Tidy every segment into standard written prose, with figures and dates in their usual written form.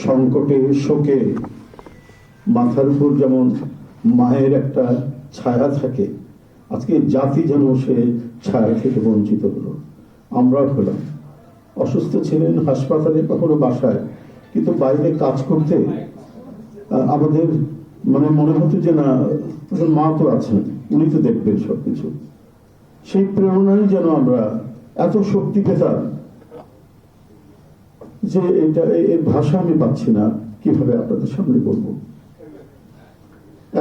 সংকটে শোকে মাথার উপর যেমন মায়ের একটা ছায়া থাকে, আজকে জাতি যেন সে ছায়া থেকে বঞ্চিত হলো। আমরা হলাম, অসুস্থ ছিলেন হাসপাতালে, কখনো বাসায়, কিন্তু বাইরে কাজ করতে আমাদের মানে মনে হতো যে না, মা তো আছেন, উনি তো দেখবেন সবকিছু। সেই প্রেরণায় যেন আমরা এত শক্তি পেতাম যে এটা এর ভাষা আমি পাচ্ছি না কিভাবে আপনাদের সামনে বলবো।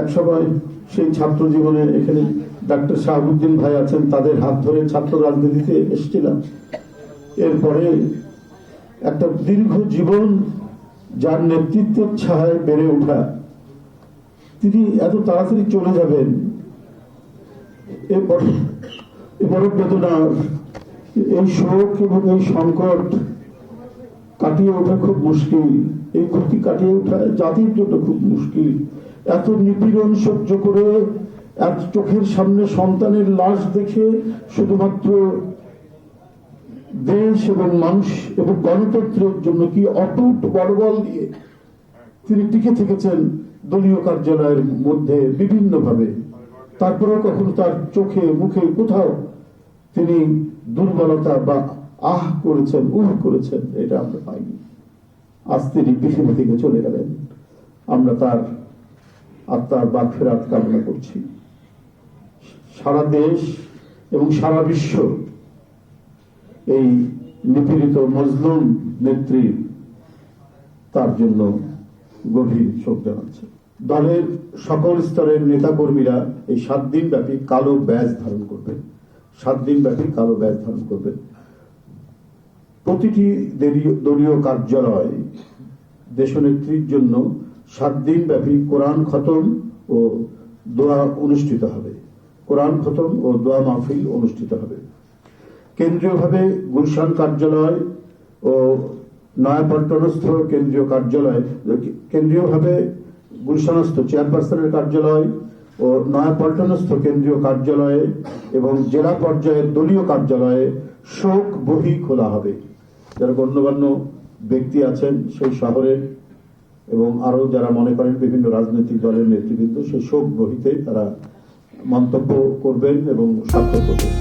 এক সময় সেই ছাত্র জীবনে এখানে ডাক্তার শাহাবুদ্দিন ভাই আছেন, তাদের হাত ধরে ছাত্র রাজনীতিতে এসেছিলাম। এরপরে একটা দীর্ঘ জীবন যার নেতৃত্বের ছায়ায় বেড়ে ওঠা, তিনি এত তাড়াতাড়ি চলে যাবেন, এরপরে বেদনা, এই শোক এবং এই সংকট কাটিয়ে ওঠা খুব মুশকিল। এই ক্ষতি কাটিয়ে ওঠা জাতির জন্য খুব মুশকিল। এত নিপীড়ন সহ্য করে, এত চোখের সামনে সন্তানের লাশ দেখে শুধুমাত্র দেশ এবং মানুষ এবং গণতন্ত্রের জন্য কি অটুট বড়বল দিয়ে তিনি টিকে থেকেছেন দলীয় কার্যালয়ের মধ্যে বিভিন্ন ভাবে। তারপরেও কখনো তার চোখে মুখে কোথাও তিনি দুর্বলতা বা আহ করেছেন, করেছেন, এটা আমরা পাইনি। আজ তিনি পৃথিবী থেকে চলে গেলেন, আমরা তার আত্মার মাগফিরাত কামনা করছি। সারা দেশ এবং সারা বিশ্ব এই নিপীড়িত মজলুম নেত্রী তার জন্য গভীর শোক জানাচ্ছে। দলের সকল স্তরের নেতাকর্মীরা এই 7 দিন ব্যাপী কালো ব্যাজ ধারণ করবেন। 7 দিন ব্যাপী কালো ব্যাজ ধারণ করবেন। প্রতিটি দলীয় কার্যালয় দেশনেত্রীর জন্য 7 দিন ব্যাপী কোরআন খতম ও দোয়া অনুষ্ঠিত হবে। কোরআন খতম ও দোয়া মাহফিল অনুষ্ঠিত হবে। কেন্দ্রীয়ভাবে গুলশান কার্যালয় ও নয়াপল্টনস্থ কেন্দ্রীয় কার্যালয়, কেন্দ্রীয়ভাবে গুলশানস্থ চেয়ারপারসনের কার্যালয় ও নয়াপল্টনস্থ কেন্দ্রীয় কার্যালয়ে এবং জেলা পর্যায়ের দলীয় কার্যালয়ে শোক বহি খোলা হবে। যারা গণ্যমান্য ব্যক্তি আছেন সেই শহরের এবং আরো যারা মনে করেন বিভিন্ন রাজনৈতিক দলের নেতৃবৃন্দ, সেই শোক বহিতে তারা মন্তব্য করবেন এবং স্বাক্ষর করবেন।